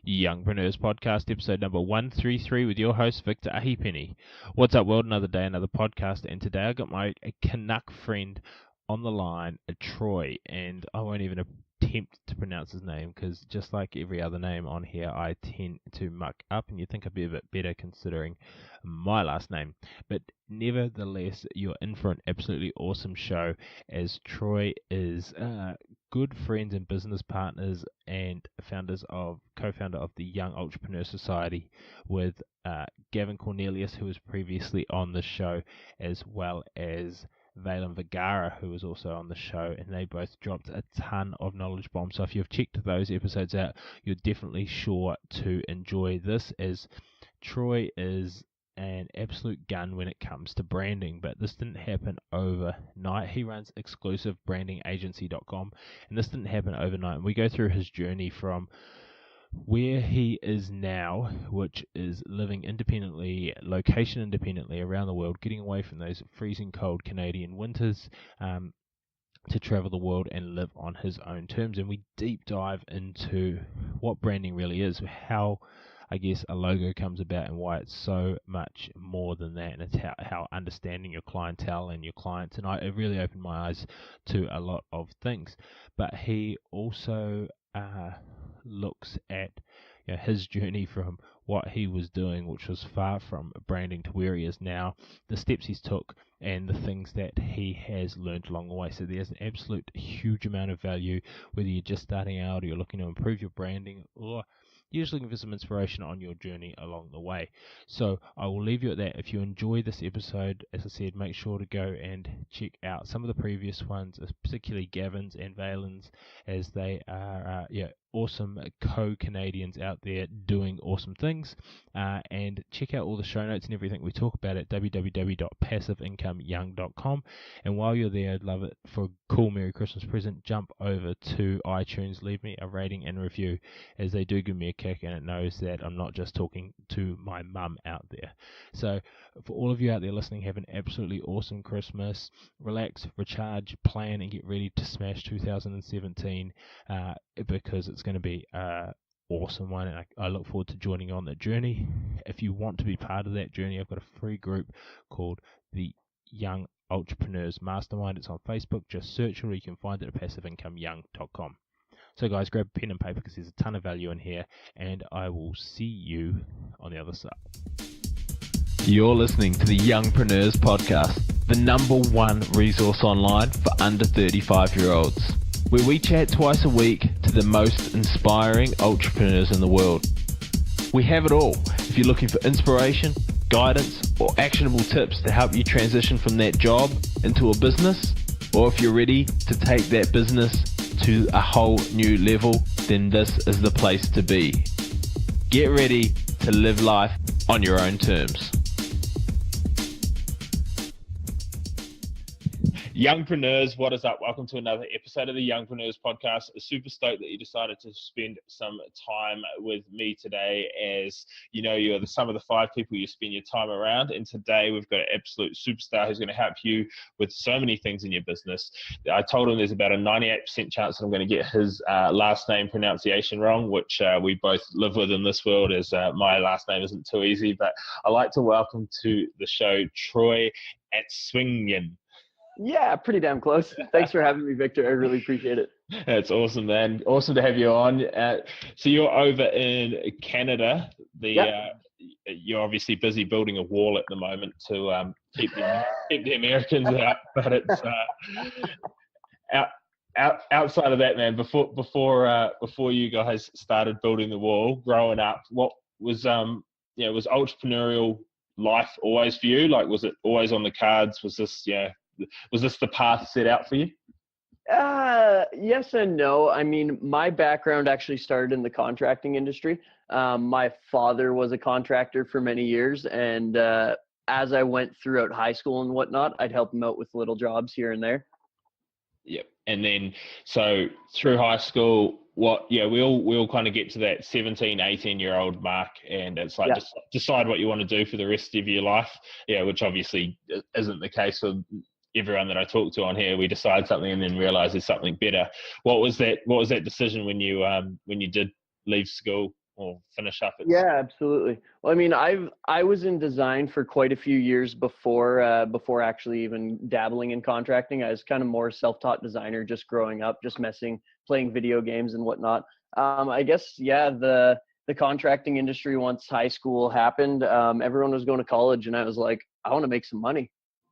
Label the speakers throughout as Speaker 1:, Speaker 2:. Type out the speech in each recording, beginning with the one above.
Speaker 1: Youngpreneurs Podcast, episode number 133 with your host, Victor Ahipenny. What's up, world? Another day, another podcast, and today I got my Canuck friend on the line, Troy, and I won't even attempt to pronounce his name because just like every other name on here, I tend to muck up, and you'd think I'd be a bit better considering my last name. But nevertheless, you're in for an absolutely awesome show as Troy is good friends and business partners and co-founder of the Young Entrepreneur Society with Gavin Cornelius, who was previously on the show, as well as Valen Vergara, who was also on the show, and they both dropped a ton of knowledge bombs. So if you've checked those episodes out, you're definitely sure to enjoy this, as Troy is an absolute gun when it comes to branding, but this didn't happen overnight. He runs exclusivebrandingagency.com, and this didn't happen overnight. And we go through his journey from where he is now, which is living independently, location independently around the world, getting away from those freezing cold Canadian winters, to travel the world and live on his own terms. And we deep dive into what branding really is, how I guess a logo comes about, and why it's so much more than that, and it's how understanding your clientele and your clients, and it really opened my eyes to a lot of things. But he also looks at his journey from what he was doing, which was far from branding, to where he is now, the steps he's took, and the things that he has learned along the way. So there's an absolute huge amount of value, whether you're just starting out or you're looking to improve your branding, or you're just looking for some inspiration on your journey along the way. So I will leave you at that. If you enjoy this episode, as I said, make sure to go and check out some of the previous ones, particularly Gavin's and Valen's, as they are awesome co-Canadians out there doing awesome things. And check out all the show notes and everything we talk about at www.passiveincomeyoung.com. And while you're there, I'd love it for a cool Merry Christmas present. Jump over to iTunes, leave me a rating and review, as they do give me a kick, and it knows that I'm not just talking to my mum out there. So for all of you out there listening, have an absolutely awesome Christmas. Relax, recharge, plan, and get ready to smash 2017, because it's going to be awesome one, and I look forward to joining you on that journey. If you want to be part of that journey, I've got a free group called the Young Entrepreneurs Mastermind. It's on Facebook. Just search it, or you can find it at passiveincomeyoung.com. So guys, grab pen and paper, because there's a ton of value in here, and I will see you on the other side. You're listening to the Youngpreneurs Podcast, the #1 resource online for under 35-year-olds, where we chat twice a week to the most inspiring entrepreneurs in the world. We have it all. If you're looking for inspiration, guidance, or actionable tips to help you transition from that job into a business, or if you're ready to take that business to a whole new level, then this is the place to be. Get ready to live life on your own terms. Youngpreneurs, what is up? Welcome to another episode of the Youngpreneurs Podcast. Super stoked that you decided to spend some time with me today. As you know, you're the sum of the 5 people you spend your time around, and today we've got an absolute superstar who's going to help you with so many things in your business. I told him there's about a 98% chance that I'm going to get his last name pronunciation wrong, which we both live with in this world, as my last name isn't too easy. But I'd like to welcome to the show Troy Assoignon.
Speaker 2: Yeah, pretty damn close. Thanks for having me, Victor. I really appreciate it.
Speaker 1: That's awesome, man. Awesome to have you on. So you're over in Canada. You're obviously busy building a wall at the moment to keep the Americans out. But it's outside of that, man. Before you guys started building the wall, growing up, what was was entrepreneurial life always for you? Like, was it always on the cards? Was this the path set out for you?
Speaker 2: Yes and no. I mean, my background actually started in the contracting industry. My father was a contractor for many years, and as I went throughout high school and whatnot, I'd help him out with little jobs here and there.
Speaker 1: Yep. And then, so through high school, we all kind of get to that 17, 18-year-old mark, and it's like, just decide what you want to do for the rest of your life. Yeah, which obviously isn't the case for everyone that I talk to on here. We decide something and then realize there's something better. What was that decision when you did leave school? or finish up its?
Speaker 2: Yeah, absolutely. Well, I mean, I was in design for quite a few years before actually even dabbling in contracting. I was kind of more self-taught designer, just growing up, just playing video games and whatnot. I guess yeah, the contracting industry once high school happened, everyone was going to college, and I was like, I want to make some money.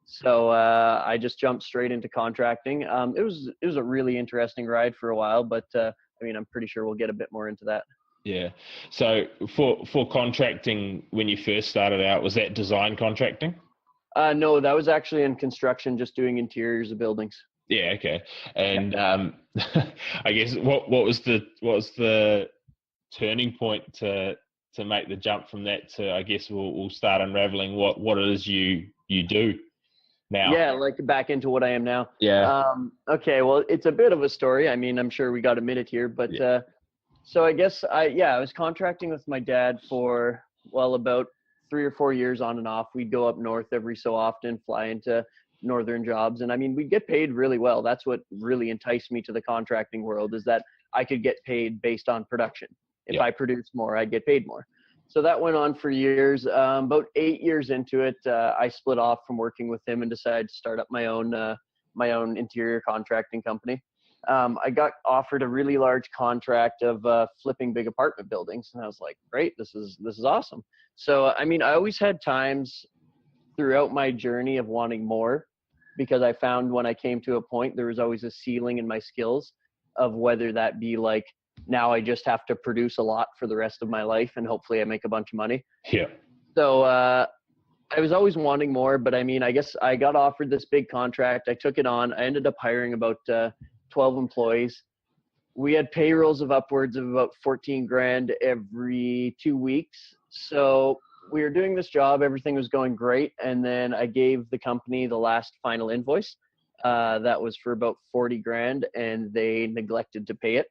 Speaker 2: So I just jumped straight into contracting. It was a really interesting ride for a while, but I mean, I'm pretty sure we'll get a bit more into that.
Speaker 1: Yeah. So for contracting, when you first started out, was that design contracting?
Speaker 2: No, that was actually in construction, just doing interiors of buildings.
Speaker 1: Yeah. Okay.
Speaker 2: Yeah.
Speaker 1: And I guess what was the turning point to make the jump from that to, I guess we'll start unraveling what it is you do now.
Speaker 2: Yeah, like back into what I am now.
Speaker 1: Yeah.
Speaker 2: Okay, well, it's a bit of a story. I mean, I'm sure we got a minute here, but
Speaker 1: Yeah.
Speaker 2: so I guess I was contracting with my dad for, well, about 3 or 4 years on and off. We'd go up north every so often, fly into northern jobs, and I mean, we'd get paid really well. That's what really enticed me to the contracting world, is that I could get paid based on production. If
Speaker 1: Yeah.
Speaker 2: I produced more, I'd get paid more. So that went on for years. About 8 years into it, I split off from working with him and decided to start up my own interior contracting company. I got offered a really large contract of flipping big apartment buildings, and I was like, "Great, this is awesome." So, I mean, I always had times throughout my journey of wanting more, because I found when I came to a point, there was always a ceiling in my skills, of whether that be like, now I just have to produce a lot for the rest of my life and hopefully I make a bunch of money.
Speaker 1: Yeah.
Speaker 2: So I was always wanting more, but I mean, I guess I got offered this big contract. I took it on. I ended up hiring about 12 employees. We had payrolls of upwards of about 14 grand every 2 weeks. So we were doing this job. Everything was going great. And then I gave the company the last final invoice. That was for about 40 grand, and they neglected to pay it.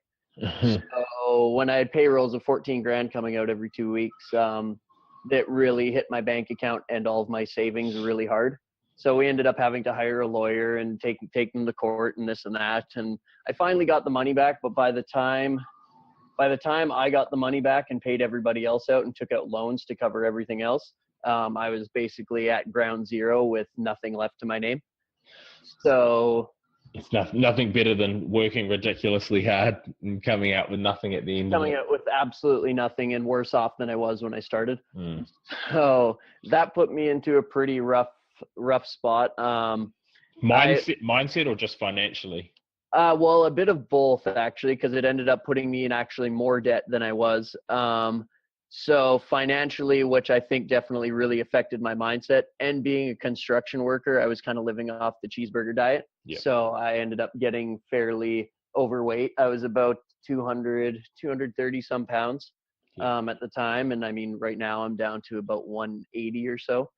Speaker 2: So when I had payrolls of 14 grand coming out every 2 weeks, that really hit my bank account and all of my savings really hard. So we ended up having to hire a lawyer and take them to court and this and that. And I finally got the money back, but by the time I got the money back and paid everybody else out and took out loans to cover everything else, I was basically at ground zero with nothing left to my name. So
Speaker 1: It's nothing better than working ridiculously hard and coming out with nothing at the end of
Speaker 2: coming
Speaker 1: it.
Speaker 2: out with absolutely nothing and worse off than I was when I started.
Speaker 1: Mm.
Speaker 2: So that put me into a pretty rough spot.
Speaker 1: Mindset or just financially?
Speaker 2: Well, a bit of both actually, because it ended up putting me in actually more debt than I was. So financially, which I think definitely really affected my mindset, and being a construction worker, I was kind of living off the cheeseburger diet.
Speaker 1: Yep.
Speaker 2: So I ended up getting fairly overweight. I was about 230 some pounds at the time. And I mean, right now I'm down to about 180 or so.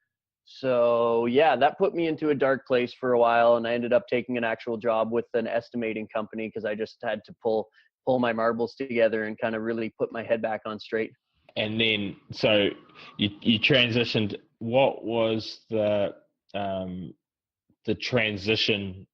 Speaker 2: So yeah, that put me into a dark place for a while. And I ended up taking an actual job with an estimating company, because I just had to pull my marbles together and kind of really put my head back on straight.
Speaker 1: And then, so you transitioned. What was the transition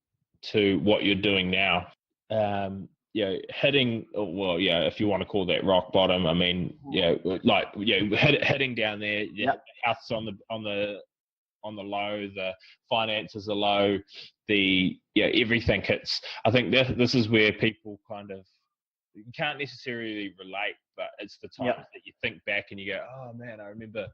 Speaker 1: to what you're doing now? Heading, well, yeah, if you want to call that rock bottom. I mean, heading down there. Yeah,
Speaker 2: Yep.
Speaker 1: the house on the low, the finances are low, everything hits. I think this is where people kind of, you can't necessarily relate, but it's the times that you think back and you go, oh man, I remember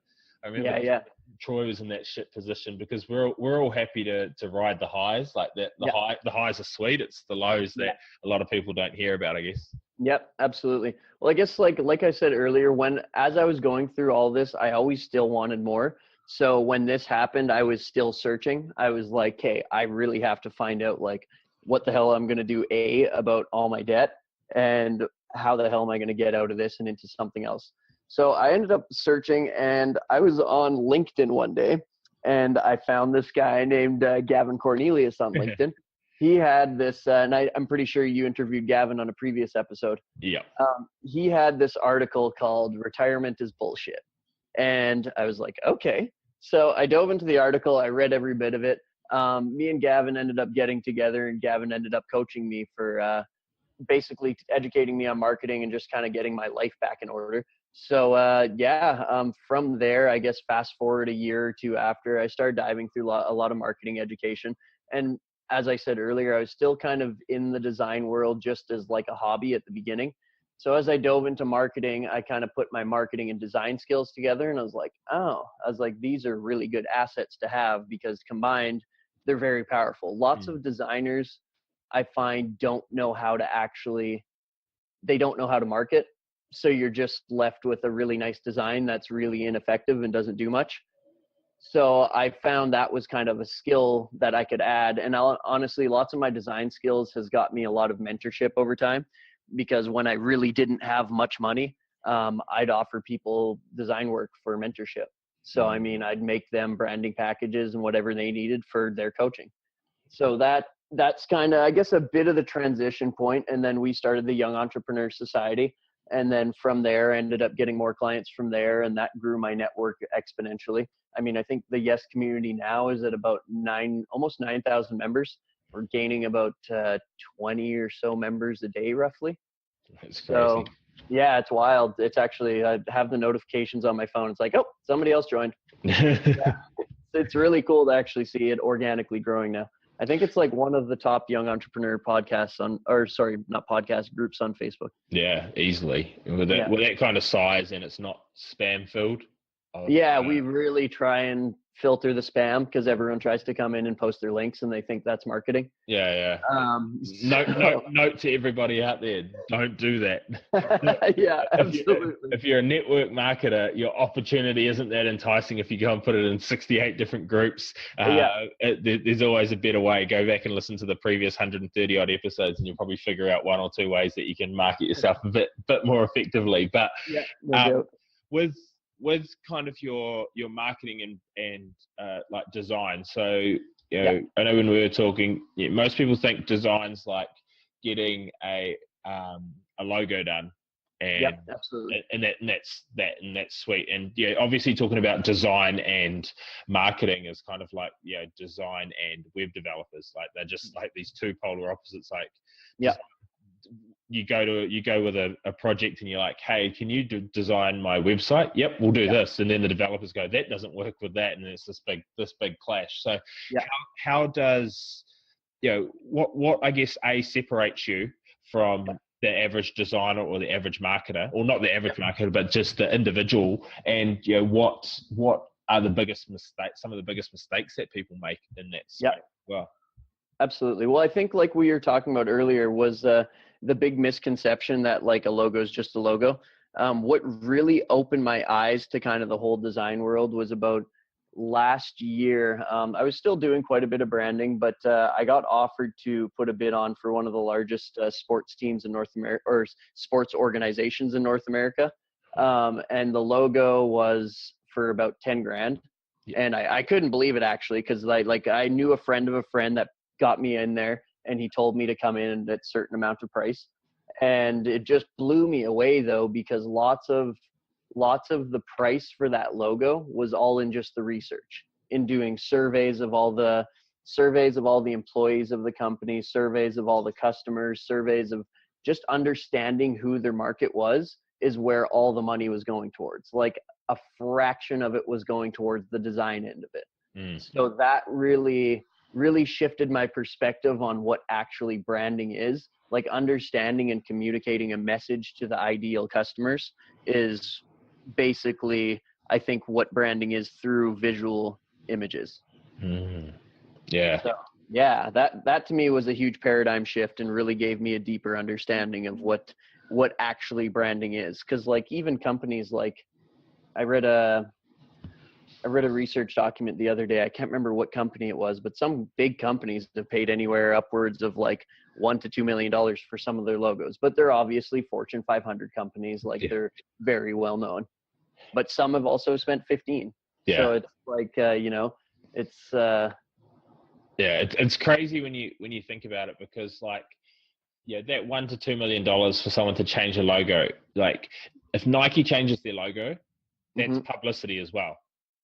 Speaker 2: Yeah.
Speaker 1: Troy was in that shit position, because we're all happy to ride the highs, like that. The highs are sweet. It's the lows that a lot of people don't hear about, I guess.
Speaker 2: Yep, absolutely. Well, I guess like I said earlier, as I was going through all this, I always still wanted more. So when this happened, I was still searching. I was like, hey, I really have to find out like what the hell I'm going to do about all my debt, and how the hell am I going to get out of this and into something else. So I ended up searching, and I was on LinkedIn one day, and I found this guy named Gavin Cornelius on LinkedIn. He had this, and I'm pretty sure you interviewed Gavin on a previous episode.
Speaker 1: Yeah.
Speaker 2: He had this article called "Retirement is Bullshit," and I was like, okay. So I dove into the article. I read every bit of it. Me and Gavin ended up getting together, and Gavin ended up coaching me for basically educating me on marketing and just kind of getting my life back in order. So from there, I guess fast forward a year or two after, I started diving through a lot of marketing education. And as I said earlier, I was still kind of in the design world just as like a hobby at the beginning. So as I dove into marketing, I kind of put my marketing and design skills together, and I was like, these are really good assets to have, because combined, they're very powerful. Lots of designers, I find, they don't know how to market. So you're just left with a really nice design that's really ineffective and doesn't do much. So I found that was kind of a skill that I could add. And honestly, lots of my design skills has got me a lot of mentorship over time, because when I really didn't have much money, I'd offer people design work for mentorship. So, I mean, I'd make them branding packages and whatever they needed for their coaching. So that's kind of, I guess, a bit of the transition point. And then we started the Young Entrepreneur Society. And then from there, ended up getting more clients from there. And that grew my network exponentially. I mean, I think the Yes community now is at about almost 9,000 members. We're gaining about 20 or so members a day, roughly.
Speaker 1: That's crazy.
Speaker 2: So, yeah, it's wild. It's actually, I have the notifications on my phone. It's like, oh, somebody else joined. Yeah. It's really cool to actually see it organically growing now. I think it's like one of the top young entrepreneur podcasts groups on Facebook.
Speaker 1: Yeah, easily. With that kind of size, and it's not spam filled.
Speaker 2: We really try and filter the spam, because everyone tries to come in and post their links and they think that's marketing.
Speaker 1: Note to everybody out there, don't do that.
Speaker 2: Absolutely.
Speaker 1: If you're a network marketer, your opportunity isn't that enticing if you go and put it in 68 different groups. There's always a better way. Go back and listen to the previous 130 odd episodes, and you'll probably figure out one or two ways that you can market yourself a bit more effectively. But with kind of your marketing and like design. So, I know when we were talking, most people think design's like getting a logo done, and
Speaker 2: absolutely,
Speaker 1: and that's sweet. And obviously talking about design and marketing is kind of like design and web developers, like they're just like these two polar opposites. Like you go with a project and you're like, hey, can you design my website? Yep, we'll do this. And then the developers go, that doesn't work with that, and it's this big clash. So how does what I guess separates you from the average designer or the average marketer, or not the average marketer, but just the individual? And what are the biggest mistakes, some of the biggest mistakes that people make in that space? Well,
Speaker 2: absolutely. Well, I think like we were talking about earlier was the big misconception that like a logo is just a logo. What really opened my eyes to kind of the whole design world was about last year. I was still doing quite a bit of branding, but I got offered to put a bid on for one of the largest sports teams in North America, or sports organizations in North America. And the logo was for about 10 grand. And I couldn't believe it, actually, because I knew a friend of a friend that got me in there, and he told me to come in at a certain amount of price. And it just blew me away, though, because lots of the price for that logo was all in just the research, in doing surveys of all the employees of the company, surveys of all the customers, surveys of just understanding who their market was, is where all the money was going towards. Like a fraction of it was going towards the design end of it. So that really shifted my perspective on what actually branding is. Like understanding and communicating a message to the ideal customers is basically, I think, what branding is through visual images. So, that to me was a huge paradigm shift, and really gave me a deeper understanding of what actually branding is. Because like even companies, like I read a research document the other day. I can't remember what company it was, but some big companies have paid anywhere upwards of like $1 to $2 million for some of their logos. But they're obviously Fortune 500 companies, like they're very well known. But some have also spent 15. So it's like
Speaker 1: it's crazy when you think about it, because like that $1 to $2 million for someone to change a logo. Like if Nike changes their logo, that's publicity as well.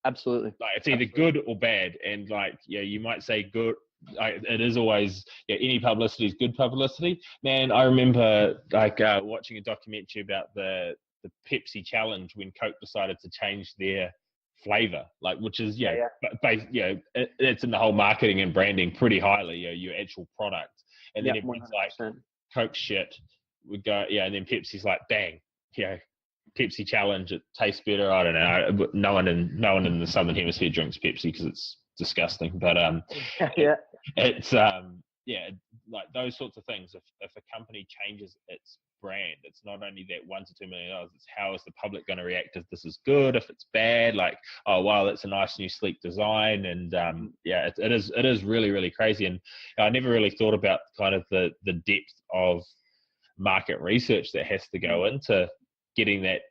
Speaker 2: Absolutely.
Speaker 1: Like it's either good or bad, and like you might say good, it is always, any publicity is good publicity. Man, I remember watching a documentary about the Pepsi challenge when Coke decided to change their flavor, which is it's in the whole marketing and branding pretty highly, your actual product, and then everyone's like, Coke shit, we go, and then Pepsi's like, bang, Pepsi challenge, it tastes better. I don't know. No one in the Southern Hemisphere drinks Pepsi because it's disgusting. But it's like those sorts of things. If a company changes its brand, it's not only that $1 to $2 million. It's how is the public going to react if this is good, if it's bad. Like, oh wow, that's a nice new sleek design, and it is really, really crazy. And I never really thought about kind of the depth of market research that has to go into getting that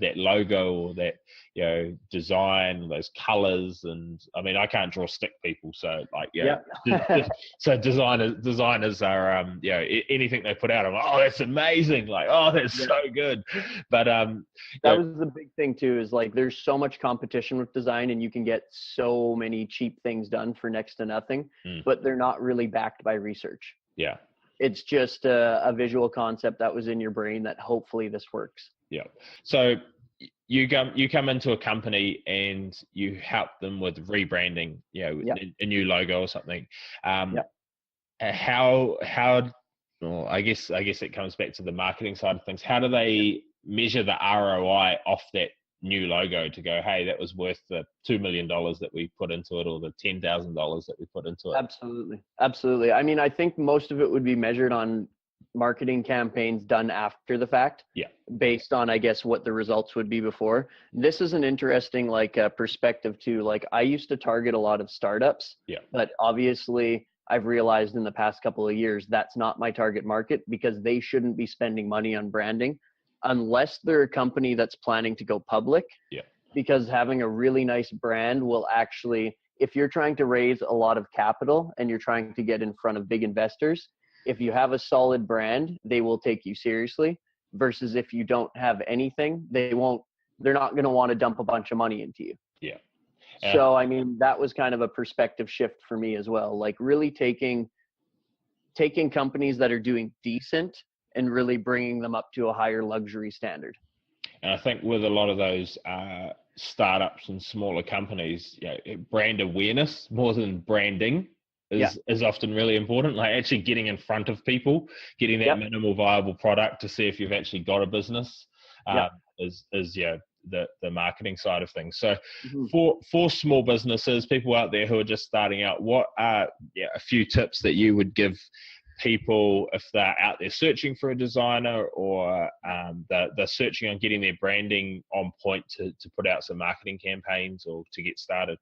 Speaker 1: that logo or that design, those colors. And I mean, I can't draw stick people, so so designers are anything they put out, I'm like, oh, that's amazing, like, oh, that's so good. But
Speaker 2: that was the big thing too, is like there's so much competition with design, and you can get so many cheap things done for next to nothing, but they're not really backed by research. It's just a visual concept that was in your brain that hopefully this works.
Speaker 1: Yeah. So you come into a company and you help them with rebranding, a new logo or something. How well, I guess it comes back to the marketing side of things. How do they measure the ROI off that new logo to go, hey, that was worth the $2 million that we put into it, or the $10,000 that we put into it?
Speaker 2: Absolutely. I mean, I think most of it would be measured on marketing campaigns done after the fact, based on, I guess, what the results would be before. This is an interesting perspective too. Like, I used to target a lot of startups, but obviously I've realized in the past couple of years that's not my target market, because they shouldn't be spending money on branding unless they're a company that's planning to go public. Because having a really nice brand will actually, if you're trying to raise a lot of capital and you're trying to get in front of big investors, if you have a solid brand, they will take you seriously, versus if you don't have anything, they're not going to want to dump a bunch of money into you. So, I mean, that was kind of a perspective shift for me as well. Like, really taking companies that are doing decent and really bringing them up to a higher luxury standard.
Speaker 1: And I think with a lot of those startups and smaller companies, brand awareness more than branding is often really important. Like, actually getting in front of people, getting that minimal viable product to see if you've actually got a business is the marketing side of things. So for small businesses, people out there who are just starting out, what are a few tips that you would give people if they're out there searching for a designer, or they're searching on getting their branding on point to put out some marketing campaigns or to get started?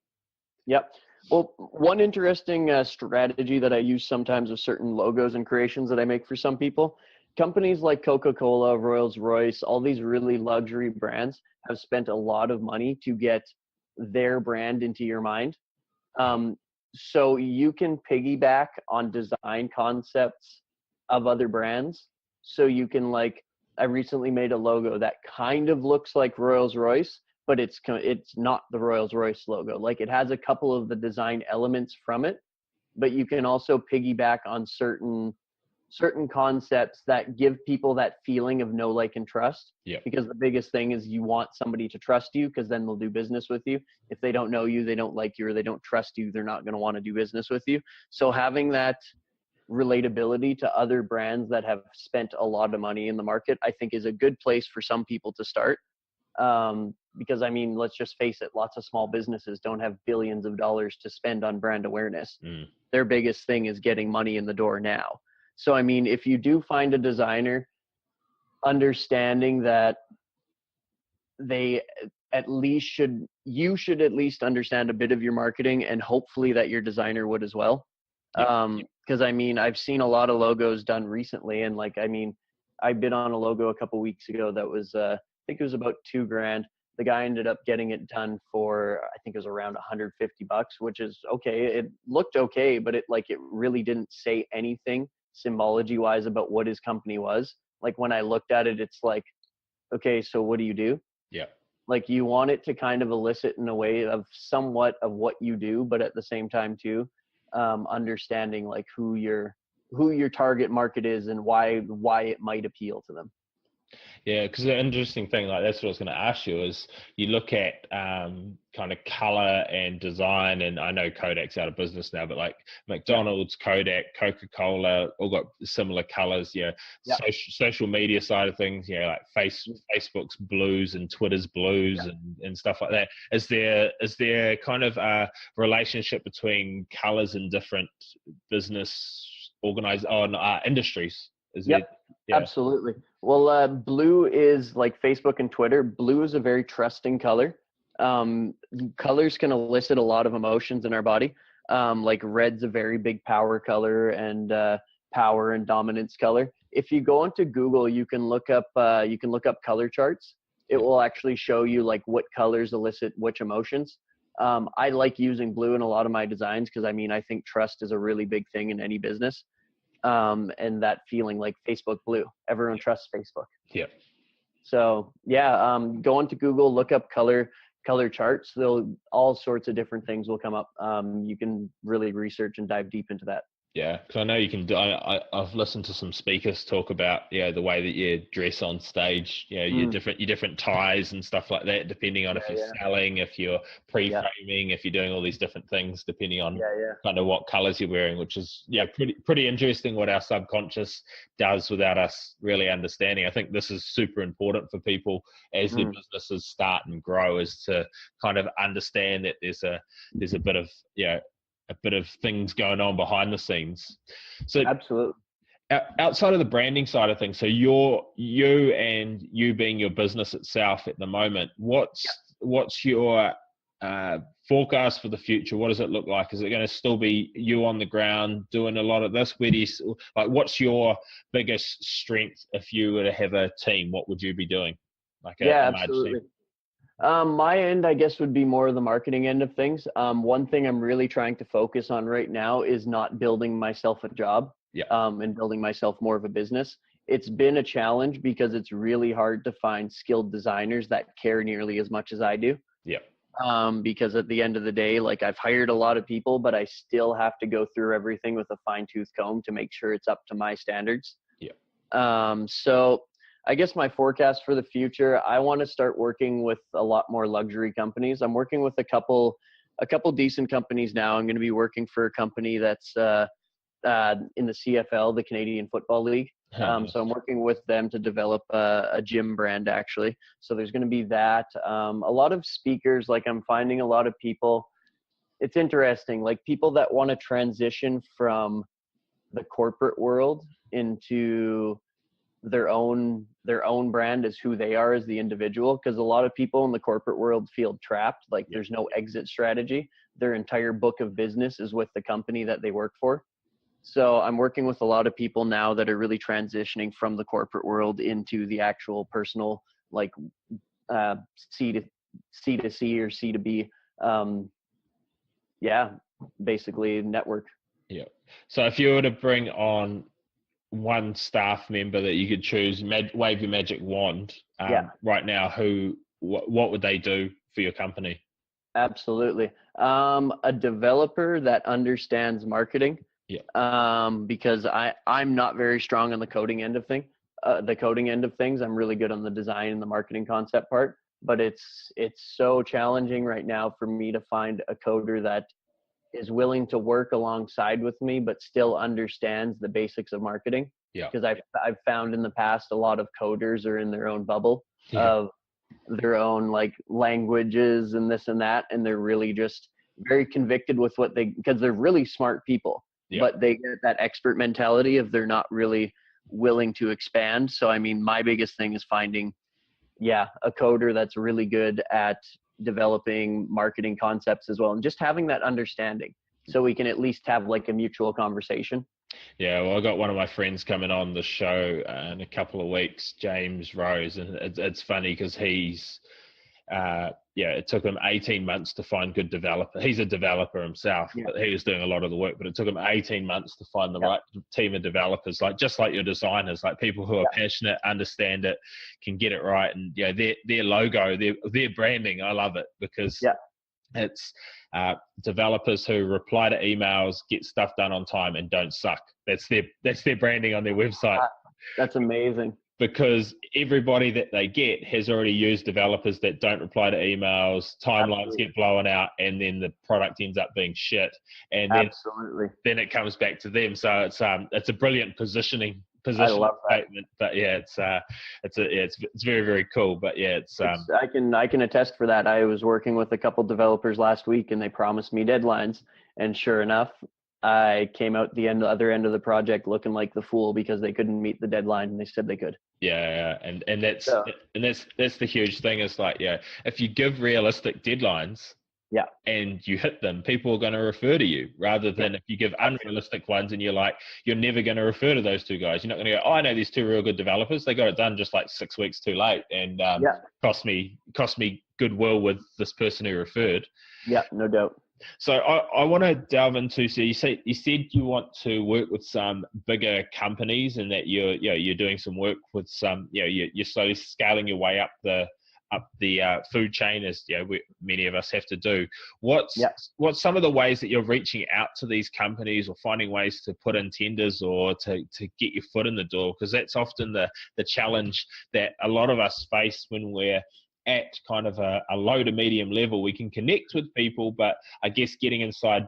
Speaker 2: Well, one interesting strategy that I use sometimes with certain logos and creations that I make for some people, companies like Coca-Cola, Rolls-Royce, all these really luxury brands have spent a lot of money to get their brand into your mind. So you can piggyback on design concepts of other brands. So you can, like, I recently made a logo that kind of looks like Rolls-Royce, but it's not the Rolls-Royce logo. Like, it has a couple of the design elements from it, but you can also piggyback on certain concepts that give people that feeling of know, like, and trust. Because the biggest thing is you want somebody to trust you, because then they'll do business with you. If they don't know you, they don't like you, or they don't trust you, they're not going to want to do business with you. So having that relatability to other brands that have spent a lot of money in the market, I think, is a good place for some people to start. Because, I mean, let's just face it, lots of small businesses don't have billions of dollars to spend on brand awareness. Their biggest thing is getting money in the door now. So, I mean, if you do find a designer, understanding that you should at least understand a bit of your marketing, and hopefully that your designer would as well. Because, I mean, I've seen a lot of logos done recently, and, like, I mean, I bid on a logo a couple weeks ago that was, I think it was about $2,000. The guy ended up getting it done for, I think it was around $150, which is okay. It looked okay, but it really didn't say anything symbology wise about what his company was. Like, when I looked at it, it's like, okay, so what do you do? Like, you want it to kind of elicit in a way of somewhat of what you do, but at the same time too, understanding like who your target market is and why it might appeal to them.
Speaker 1: Yeah, because the interesting thing, like that's what I was going to ask you, is you look at kind of color and design, and I know Kodak's out of business now, but like McDonald's, Kodak, Coca-Cola, all got similar colors. Yeah,
Speaker 2: Yeah.
Speaker 1: social media side of things, like Facebook's blues and Twitter's blues and stuff like that. Is there kind of a relationship between colors and different business industries? Is it? Yeah.
Speaker 2: Absolutely. Well, blue is like Facebook and Twitter. Blue is a very trusting color. Colors can elicit a lot of emotions in our body. Like red's a very big power color and power and dominance color. If you go into Google, you can look up color charts. It will actually show you like what colors elicit which emotions. I like using blue in a lot of my designs because I think trust is a really big thing in any business. And that feeling like Facebook blue. Everyone trusts Facebook.
Speaker 1: Yeah.
Speaker 2: So go into Google, look up color charts. All sorts of different things will come up. You can really research and dive deep into that.
Speaker 1: Yeah, because I know you can do. I've listened to some speakers talk about the way that you dress on stage. Your different ties and stuff like that, depending on if you're selling, if you're pre-framing, if you're doing all these different things, depending on kind of what colors you're wearing. Which is pretty interesting what our subconscious does without us really understanding. I think this is super important for people as their businesses start and grow, is to kind of understand that there's a bit of a bit of things going on behind the scenes. So
Speaker 2: absolutely.
Speaker 1: Outside of the branding side of things, so you being your business itself at the moment, what's your forecast for the future? What does it look like? Is it going to still be you on the ground doing a lot of this? Where do you, like, what's your biggest strength if you were to have a team? What would you be doing? Like a
Speaker 2: absolutely. My end, I guess, would be more of the marketing end of things. One thing I'm really trying to focus on right now is not building myself a job, and building myself more of a business. It's been a challenge because it's really hard to find skilled designers that care nearly as much as I do.
Speaker 1: Yeah.
Speaker 2: Because at the end of the day, like I've hired a lot of people, but I still have to go through everything with a fine-tooth comb to make sure it's up to my standards.
Speaker 1: Yeah.
Speaker 2: So I guess my forecast for the future, I want to start working with a lot more luxury companies. I'm working with a couple decent companies now. I'm going to be working for a company that's in the CFL, the Canadian Football League. So I'm working with them to develop a gym brand, actually. So there's going to be that. A lot of speakers, like I'm finding a lot of people. It's interesting, like people that want to transition from the corporate world into their own brand as who they are as the individual, because a lot of people in the corporate world feel trapped, like there's no exit strategy. Their entire book of business is with the company that they work for. So I'm working with a lot of people now that are really transitioning from the corporate world into the actual personal, like C to C or C to B, basically network.
Speaker 1: Yeah. So if you were to bring on one staff member that you could choose, wave your magic wand right now, what would they do for your company?
Speaker 2: Absolutely. A developer that understands marketing. Because I'm not very strong on the coding end of things. I'm really good on the design and the marketing concept part, but it's so challenging right now for me to find a coder that is willing to work alongside with me, but still understands the basics of marketing. Because I've found in the past, a lot of coders are in their own bubble of their own like languages and this and that. And they're really just very convicted with because they're really smart people, but they get that expert mentality of they're not really willing to expand. So, my biggest thing is finding, a coder that's really good at developing marketing concepts as well, and just having that understanding so we can at least have like a mutual conversation.
Speaker 1: Yeah, well, I got one of my friends coming on the show in a couple of weeks, James Rose, and it's funny because he's it took him 18 months to find good developer. He's a developer himself, but he was doing a lot of the work, but it took him 18 months to find the right team of developers, just like your designers, like people who are passionate, understand it, can get it right. And their logo, their branding, I love it because It's developers who reply to emails, get stuff done on time, and don't suck. That's their branding on their website.
Speaker 2: That's amazing.
Speaker 1: Because everybody that they get has already used developers that don't reply to emails, timelines
Speaker 2: Absolutely.
Speaker 1: get blown out, and then the product ends up being shit. And
Speaker 2: Absolutely.
Speaker 1: then it comes back to them. So it's a brilliant positioning
Speaker 2: I love that.
Speaker 1: statement. But yeah, it's very, very cool. But yeah,
Speaker 2: I can attest for that. I was working with a couple developers last week, and they promised me deadlines, and sure enough, I came out the other end of the project looking like the fool because they couldn't meet the deadline, and they said they could.
Speaker 1: Yeah, and that's
Speaker 2: So,
Speaker 1: that's the huge thing. Is like, yeah, if you give realistic deadlines,
Speaker 2: yeah,
Speaker 1: and you hit them, people are going to refer to you, rather than if you give unrealistic ones and you're never going to refer to those two guys. You're not going to go, oh, I know these two real good developers. They got it done just like 6 weeks too late, and cost me goodwill with this person who referred.
Speaker 2: Yeah, no doubt.
Speaker 1: So I want to delve into. So you said you want to work with some bigger companies, and that you're doing some work with some. You're slowly scaling your way up the food chain, as many of us have to do. What's some of the ways that you're reaching out to these companies, or finding ways to put in tenders, or to get your foot in the door? Because that's often the challenge that a lot of us face when we're at kind of a low to medium level. We can connect with people, but I guess getting inside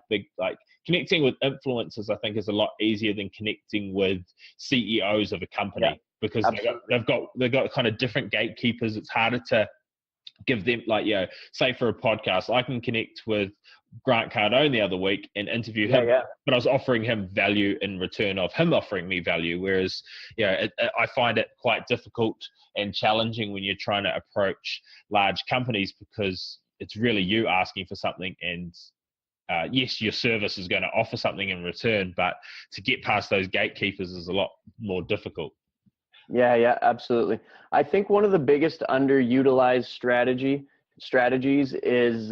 Speaker 1: connecting with influencers, I think, is a lot easier than connecting with CEOs of a company, because they've got kind of different gatekeepers. It's harder to give them, say for a podcast, I can connect with Grant Cardone the other week and interview him, but I was offering him value in return of him offering me value. Whereas, I find it quite difficult and challenging when you're trying to approach large companies, because it's really you asking for something, and yes, your service is going to offer something in return, but to get past those gatekeepers is a lot more difficult.
Speaker 2: Yeah, absolutely. I think one of the biggest underutilized strategies is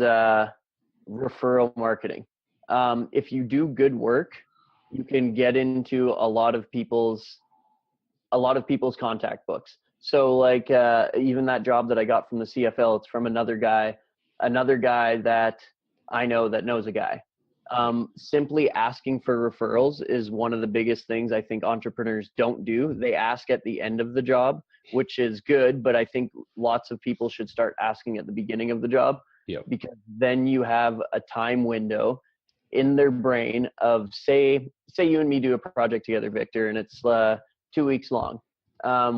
Speaker 2: referral marketing. If you do good work, you can get into a lot of people's contact books. So like even that job that I got from the CFL, it's from another guy that I know that knows a guy. Simply asking for referrals is one of the biggest things I think entrepreneurs don't do. They ask at the end of the job, which is good, but I think lots of people should start asking at the beginning of the job, because then you have a time window in their brain of say you and me do a project together, Victor, and it's 2 weeks long.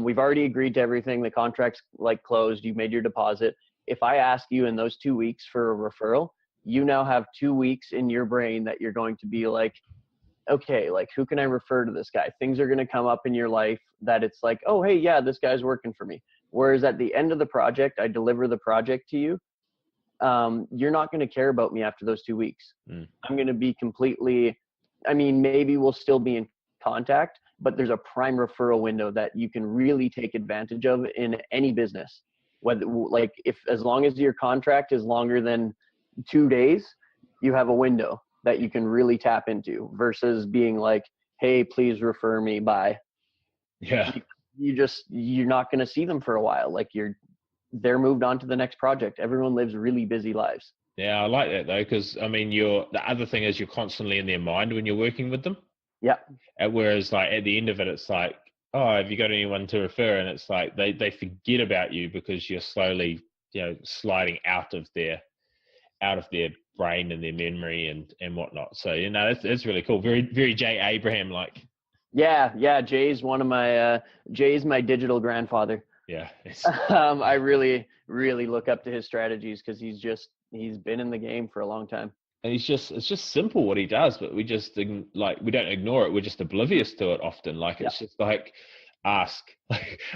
Speaker 2: We've already agreed to everything. The contract's closed. You've made your deposit. If I ask you in those 2 weeks for a referral, you now have 2 weeks in your brain that you're going to be like, okay, who can I refer to this guy? Things are going to come up in your life that it's like, oh, hey, yeah, this guy's working for me. Whereas at the end of the project, I deliver the project to you. You're not going to care about me after those 2 weeks. I'm going to be maybe we'll still be in contact, but there's a prime referral window that you can really take advantage of in any business. Whether as long as your contract is longer than 2 days, you have a window that you can really tap into, versus being like, hey, please refer me by. You're not going to see them for a while. They're moved on to the next project. Everyone lives really busy lives.
Speaker 1: Yeah, I like that though, because the other thing is you're constantly in their mind when you're working with them.
Speaker 2: Yeah.
Speaker 1: Whereas at the end of it, it's like, oh, have you got anyone to refer? And it's like they forget about you, because you're slowly sliding out of their brain and their memory and whatnot. So it's really cool. Very, very Jay Abraham like.
Speaker 2: Yeah. Jay's my digital grandfather.
Speaker 1: Yeah.
Speaker 2: I really, really look up to his strategies, because he's been in the game for a long time.
Speaker 1: And it's just simple what he does, but we just we don't ignore it. We're just oblivious to it often. It's just ask.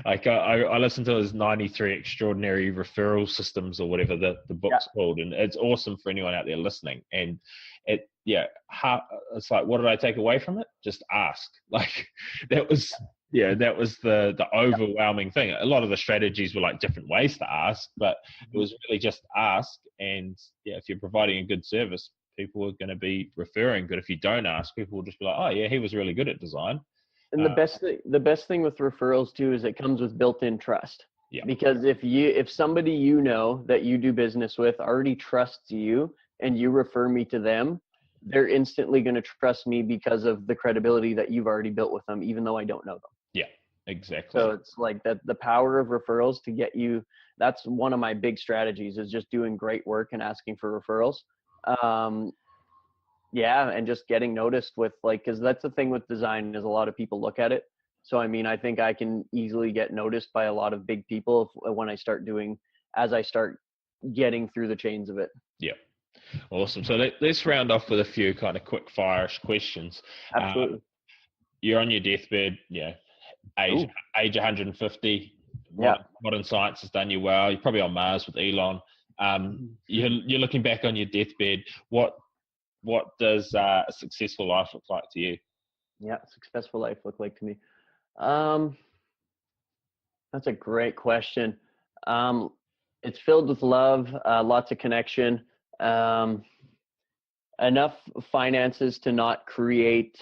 Speaker 1: I listened to his 93 Extraordinary Referral Systems, or whatever the book's called, and it's awesome for anyone out there listening. And it's like, what did I take away from it? Just ask. That was the overwhelming thing. A lot of the strategies were different ways to ask, but it was really just ask. And if you're providing a good service, people are going to be referring. But if you don't ask, people will just be like, oh yeah, he was really good at design.
Speaker 2: And the best thing with referrals too is it comes with built-in trust. Yeah. Because if somebody that you do business with already trusts you and you refer me to them, they're instantly going to trust me because of the credibility that you've already built with them, even though I don't know them.
Speaker 1: Yeah, exactly.
Speaker 2: So it's like that, the power of referrals to get you, that's one of my big strategies, is just doing great work and asking for referrals. Yeah, and just getting noticed with, like, because that's the thing with design, is a lot of people look at it. So I mean, I think I can easily get noticed by a lot of big people when I start doing, as I start getting through the chains of it.
Speaker 1: Yeah. Awesome. So let's round off with a few kind of quick fire-ish questions.
Speaker 2: Absolutely.
Speaker 1: You're on your deathbed, age
Speaker 2: Ooh,
Speaker 1: 150.
Speaker 2: yeah.
Speaker 1: Modern science has done you well. You're probably on Mars with Elon. You're looking back on your deathbed. What does a successful life look like to you?
Speaker 2: Yeah, successful life look like to me. Um, that's a great question. Um, it's filled with love, lots of connection, um, enough finances to not create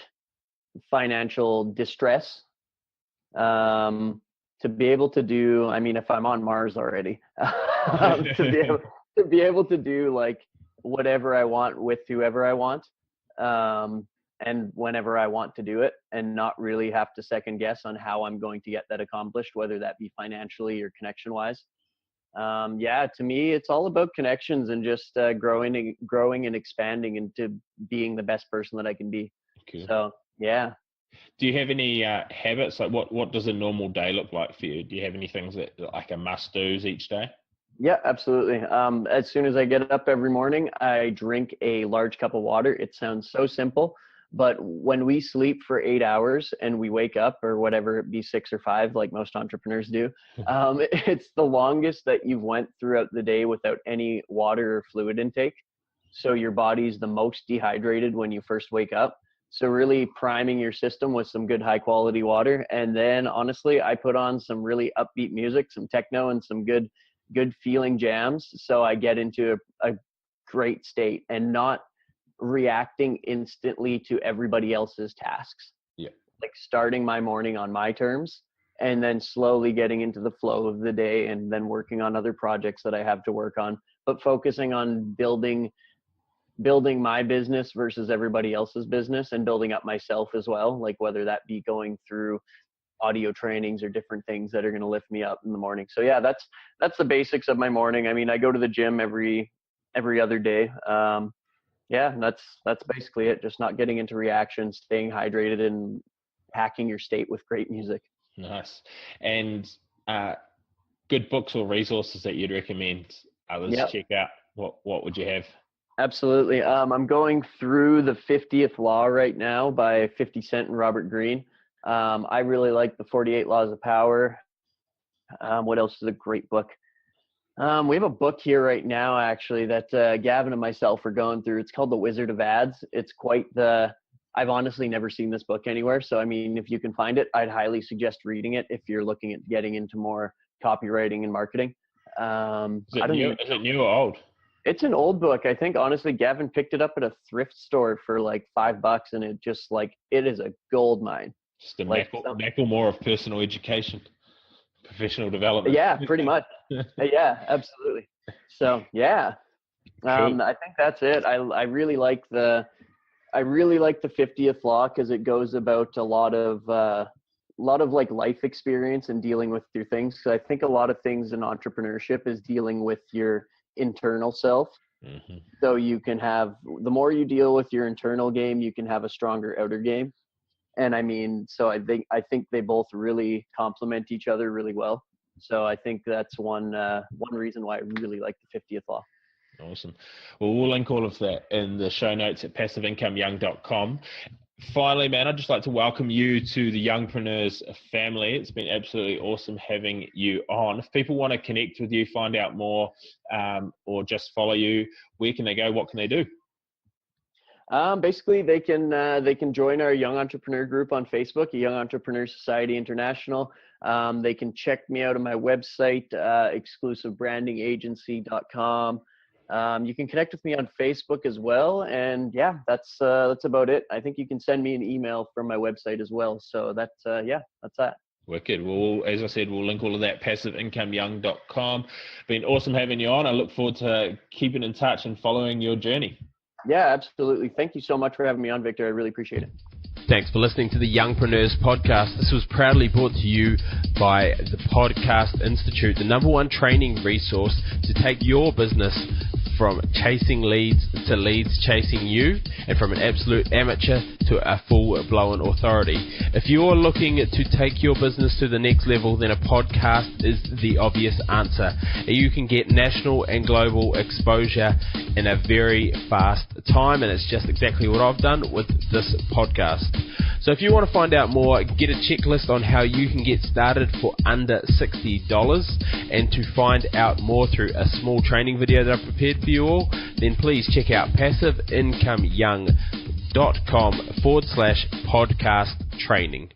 Speaker 2: financial distress, to be able to do, I mean, if I'm on Mars already, to be able to do like whatever I want with whoever I want, and whenever I want to do it, and not really have to second guess on how I'm going to get that accomplished, whether that be financially or connection wise. Yeah, to me, it's all about connections and just growing and expanding into being the best person that I can be.
Speaker 1: Cool.
Speaker 2: So yeah.
Speaker 1: Do you have any habits? Like what does a normal day look like for you? Do you have any things that like a must do's each day?
Speaker 2: Yeah, absolutely. As soon as I get up every morning, I drink a large cup of water. It sounds so simple, but when we sleep for 8 hours and we wake up, or whatever it be, 6 or 5, like most entrepreneurs do, it's the longest that you've went throughout the day without any water or fluid intake. So your body's the most dehydrated when you first wake up. So really priming your system with some good high quality water. And then honestly, I put on some really upbeat music, some techno, and some good feeling jams, so I get into a great state and not reacting instantly to everybody else's tasks.
Speaker 1: Yeah.
Speaker 2: Like starting my morning on my terms, and then slowly getting into the flow of the day, and then working on other projects that I have to work on, but focusing on building my business versus everybody else's business, and building up myself as well, like whether that be going through audio trainings or different things that are going to lift me up in the morning. So yeah, that's the basics of my morning. I mean, I go to the gym every other day. Yeah, that's basically it. Just not getting into reactions, staying hydrated, and hacking your state with great music.
Speaker 1: Nice. And good books or resources that you'd recommend others
Speaker 2: Yep.
Speaker 1: check out? What would you have?
Speaker 2: Absolutely. I'm going through the 50th Law right now by 50 Cent and Robert Greene. I really like the 48 Laws of Power. What else is a great book? We have a book here right now, actually, that Gavin and myself are going through. It's called The Wizard of Ads. It's I've honestly never seen this book anywhere. So, I mean, if you can find it, I'd highly suggest reading it if you're looking at getting into more copywriting and marketing.
Speaker 1: Is it new or old?
Speaker 2: It's an old book. I think, honestly, Gavin picked it up at a thrift store for like $5, and it is a gold mine.
Speaker 1: Just a Macklemore of personal education, professional development.
Speaker 2: Yeah, pretty much. Yeah, absolutely. So yeah,
Speaker 1: Cool.
Speaker 2: I think that's it. I really like the 50th Law, because it goes about a lot of like life experience and dealing with your things. So I think a lot of things in entrepreneurship is dealing with your internal self.
Speaker 1: Mm-hmm.
Speaker 2: So you can have, the more you deal with your internal game, you can have a stronger outer game. And I mean, so I think they both really complement each other really well. So I think that's one reason why I really like the 50th Law.
Speaker 1: Awesome. Well, we'll link all of that in the show notes at passiveincomeyoung.com. Finally, man, I'd just like to welcome you to the Youngpreneurs family. It's been absolutely awesome having you on. If people want to connect with you, find out more, or just follow you, where can they go? What can they do?
Speaker 2: Basically, they can join our Young Entrepreneur group on Facebook, Young Entrepreneur Society International. They can check me out on my website, exclusivebrandingagency.com. You can connect with me on Facebook as well, and yeah, that's about it. I think you can send me an email from my website as well. So that's that.
Speaker 1: Wicked. Well, as I said, we'll link all of that passiveincomeyoung.com. Been awesome having you on. I look forward to keeping in touch and following your journey.
Speaker 2: Yeah, absolutely. Thank you so much for having me on, Victor. I really appreciate it.
Speaker 3: Thanks for listening to the Youngpreneurs Podcast. This was proudly brought to you by the Podcast Institute, the #1 training resource to take your business from chasing leads to leads chasing you, and from an absolute amateur to a full-blown authority. If you're looking to take your business to the next level, then a podcast is the obvious answer. You can get national and global exposure in a very fast time, and it's just exactly what I've done with this podcast. So if you want to find out more, get a checklist on how you can get started for under $60, and to find out more through a small training video that I've prepared for you all, then please check out passiveincomeyoung.com/podcast training.